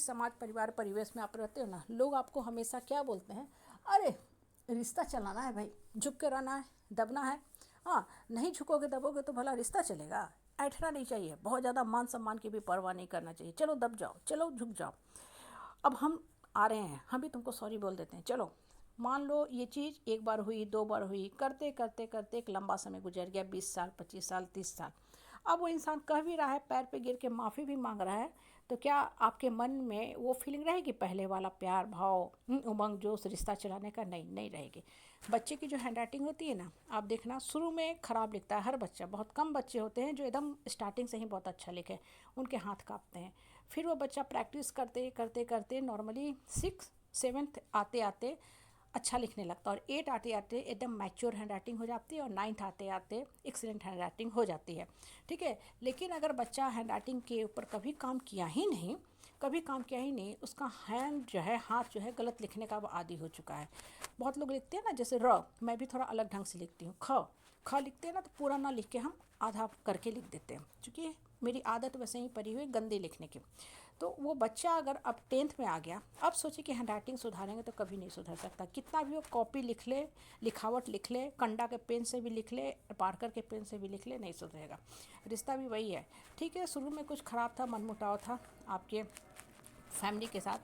समाज परिवार परिवेश में आप रहते हो ना, लोग आपको हमेशा क्या बोलते हैं, अरे रिश्ता चलाना है भाई, झुक के रहना है, दबना है। हाँ, नहीं झुकोगे दबोगे तो भला रिश्ता चलेगा। ऐठना नहीं चाहिए, बहुत ज़्यादा मान सम्मान की भी परवाह नहीं करना चाहिए। चलो दब जाओ, चलो झुक जाओ, अब हम आ रहे हैं, हम भी तुमको सॉरी बोल देते हैं। चलो मान लो ये चीज़ एक बार हुई, दो बार हुई, करते करते करते एक लंबा समय गुजर गया, 20 साल, 25 साल, 30 साल। अब वो इंसान कह भी रहा है, पैर पे गिर के माफ़ी भी मांग रहा है, तो क्या आपके मन में वो फीलिंग रहेगी पहले वाला प्यार भाव, उमंग जोश रिश्ता चलाने का? नहीं, नहीं रहेगी। बच्चे की जो हैंड राइटिंग होती है ना, आप देखना शुरू में ख़राब लिखता है हर बच्चा। बहुत कम बच्चे होते हैं जो एकदम स्टार्टिंग से ही बहुत अच्छा लिखे, उनके हाथ काँपते हैं। फिर वो बच्चा प्रैक्टिस करते करते करते नॉर्मली 6 7 आते आते अच्छा लिखने लगता है, और 8 आते आते एकदम मैच्योर हैंड राइटिंग हो जाती है, और 9th आते आते एक्सीलेंट हैंड राइटिंग हो जाती है। ठीक है, लेकिन अगर बच्चा हैंड राइटिंग के ऊपर कभी काम किया ही नहीं, कभी काम किया ही नहीं, उसका हैंड जो है, हाथ जो है, गलत लिखने का वो आदी हो चुका है। बहुत लोग लिखते हैं ना, जैसे र, मैं भी थोड़ा अलग ढंग से लिखती हूँ। ख लिखते हैं ना, तो पूरा ना लिख के हम आधा करके लिख देते हैं, क्योंकि मेरी आदत वैसे ही पड़ी हुई गंदे लिखने की। तो वो बच्चा अगर अब 10th में आ गया, अब सोचे कि हैंड राइटिंग सुधारेंगे, तो कभी नहीं सुधर सकता। कितना भी वो कॉपी लिख ले, लिखावट लिख ले, कंडा के पेन से भी लिख ले, पार्कर के पेन से भी लिख ले, नहीं सुधरेगा। रिश्ता भी वही है। ठीक है, शुरू में कुछ ख़राब था, मनमुटाव था आपके फैमिली के साथ,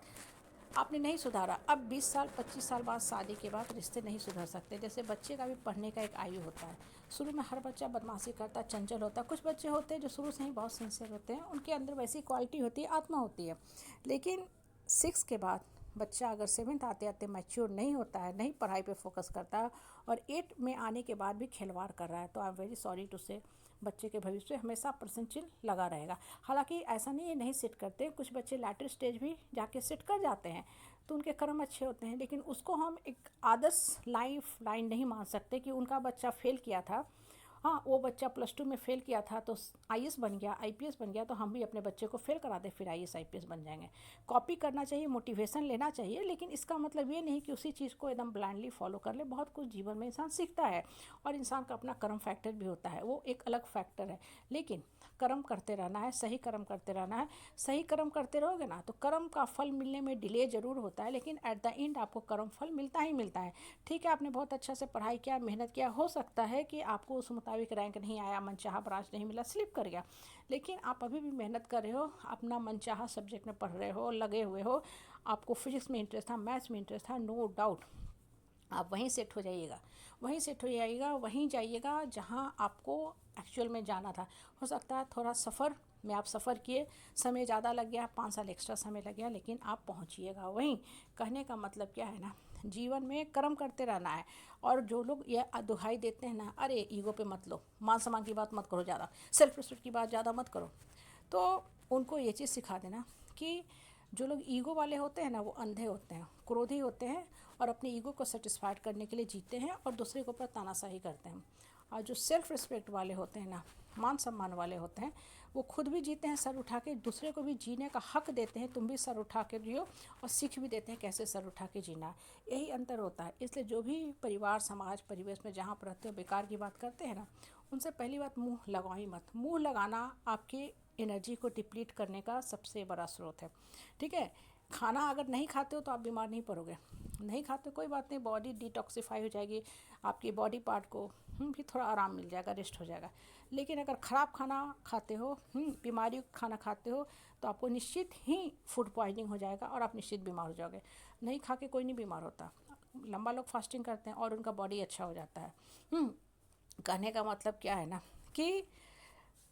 आपने नहीं सुधारा। अब 20 साल 25 साल बाद शादी के बाद रिश्ते नहीं सुधर सकते। जैसे बच्चे का भी पढ़ने का एक आयु होता है। शुरू में हर बच्चा बदमाशी करता, चंचल होता। कुछ बच्चे होते हैं जो शुरू से ही बहुत सिंसियर होते हैं, उनके अंदर वैसी क्वालिटी होती है, आत्मा होती है। लेकिन 6 के बाद बच्चा अगर 7th आते आते मैच्योर नहीं होता है, नहीं पढ़ाई पे फोकस करता है, और 8 में आने के बाद भी खिलवाड़ कर रहा है, तो I am very sorry to say बच्चे के भविष्य हमेशा परसेंटाइल लगा रहेगा। हालांकि ऐसा नहीं है नहीं सेट करते, कुछ बच्चे लैटर स्टेज भी जाके सेट कर जाते हैं, तो उनके कर्म अच्छे होते हैं। लेकिन उसको हम एक आदर्श लाइफ लाइन नहीं मान सकते कि उनका बच्चा फेल किया था, हाँ वो बच्चा +2 में फेल किया था तो IAS बन गया, IPS बन गया, तो हम भी अपने बच्चे को फेल करा दें फिर IAS IPS बन जाएंगे। कॉपी करना चाहिए, मोटिवेशन लेना चाहिए, लेकिन इसका मतलब ये नहीं कि उसी चीज़ को एकदम ब्लाइंडली फॉलो कर ले। बहुत कुछ जीवन में इंसान सीखता है, और इंसान का अपना कर्म फैक्टर भी होता है, वो एक अलग फैक्टर है। लेकिन कर्म करते रहना है, सही कर्म करते रहना है। सही कर्म करते रहोगे ना, तो कर्म का फल मिलने में डिले ज़रूर होता है, लेकिन एट द एंड आपको कर्म फल मिलता ही मिलता है। ठीक है, आपने बहुत अच्छा से पढ़ाई किया, मेहनत किया, हो सकता है कि आपको उस मुताबिक रैंक नहीं आया, मनचाहा ब्रांच नहीं मिला, स्लिप कर गया, लेकिन आप अभी भी मेहनत कर रहे हो, अपना मनचाहा सब्जेक्ट में पढ़ रहे हो, लगे हुए हो, आपको फिजिक्स में इंटरेस्ट था, मैथ्स में इंटरेस्ट था, नो डाउट आप वहीं सेट हो जाइएगा, वहीं सेट हो जाइएगा, वहीं जाइएगा जहाँ आपको एक्चुअल में जाना था। हो सकता है थोड़ा सफ़र में आप सफ़र किए, समय ज़्यादा लग गया, 5 साल एक्स्ट्रा समय लग गया, लेकिन आप पहुँचिएगा वहीं। कहने का मतलब क्या है ना, जीवन में कर्म करते रहना है। और जो लोग ये दुहाई देते हैं ना, अरे ईगो पे मत लो, मान सम्मान की बात मत करो ज़्यादा, सेल्फ रिस्पेक्ट की बात ज़्यादा मत करो, तो उनको ये चीज़ सिखा देना कि जो लोग ईगो वाले होते हैं ना, वो अंधे होते हैं, क्रोधी होते हैं, और अपने ईगो को सेटिस्फाइड करने के लिए जीते हैं और दूसरे के ऊपर तानाशाही करते हैं। और जो सेल्फ रिस्पेक्ट वाले होते हैं ना, मान सम्मान वाले होते हैं, वो खुद भी जीते हैं सर उठा के, दूसरे को भी जीने का हक देते हैं, तुम भी सर उठा के जियो, और सीख भी देते हैं कैसे सर उठा के जीना। यही अंतर होता है। इसलिए जो भी परिवार समाज परिवेश में जहाँ पर रहते हो बेकार की बात करते हैं ना, उनसे पहली बात मुंह लगाओ ही मत। मुंह लगाना आपके एनर्जी को डिप्लीट करने का सबसे बड़ा स्रोत है। ठीक है, खाना अगर नहीं खाते हो तो आप बीमार नहीं पड़ोगे, नहीं खाते कोई बात नहीं, बॉडी डिटॉक्सिफाई हो जाएगी, आपकी बॉडी पार्ट को भी थोड़ा आराम मिल जाएगा, रेस्ट हो जाएगा। लेकिन अगर ख़राब खाना खाते हो, बीमारी का खाना खाते हो, तो आपको निश्चित ही फूड पॉइजनिंग हो जाएगा और आप निश्चित बीमार हो जाओगे। नहीं खा के कोई नहीं बीमार होता, लंबा लोग फास्टिंग करते हैं और उनका बॉडी अच्छा हो जाता है। कहने का मतलब क्या है ना, कि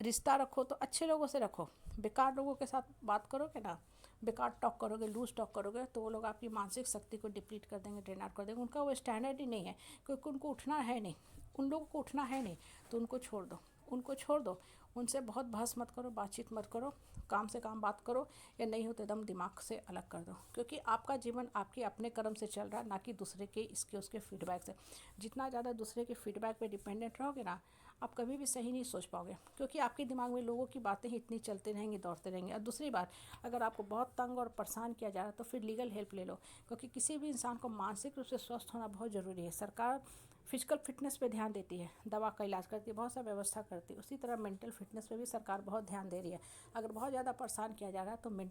रिश्ता रखो तो अच्छे लोगों से रखो। बेकार लोगों के साथ बात करोगे ना, बेकार टॉक करोगे, लूज टॉक करोगे, तो वो लोग आपकी मानसिक शक्ति को डिप्लीट कर देंगे, ड्रेन आउट कर देंगे। उनका वो स्टैंडर्ड ही नहीं है, क्योंकि उनको उठना है नहीं, उन लोगों को उठना है नहीं, तो उनको छोड़ दो, उनको छोड़ दो। उनसे बहुत बहस मत करो, बातचीत मत करो, काम से काम बात करो, या नहीं हो तो एकदम दिमाग से अलग कर दो। क्योंकि आपका जीवन आपके अपने कर्म से चल रहा है, ना कि दूसरे के इसके उसके फीडबैक से। जितना ज़्यादा दूसरे के फीडबैक पे डिपेंडेंट रहोगे ना, आप कभी भी सही नहीं सोच पाओगे, क्योंकि आपके दिमाग में लोगों की बातें ही इतनी चलते रहेंगी, दौड़ते रहेंगे। और दूसरी बात, अगर आपको बहुत तंग और परेशान किया जा रहा है तो फिर लीगल हेल्प ले लो, क्योंकि किसी भी इंसान को मानसिक रूप से स्वस्थ होना बहुत ज़रूरी है। सरकार फिजिकल फिटनेस पे ध्यान देती है, दवा का इलाज करती है, बहुत सा व्यवस्था करती है, उसी तरह मेंटल फिटनेस पे भी सरकार बहुत ध्यान दे रही है। अगर बहुत ज़्यादा परेशान किया जा रहा है तो मेंटल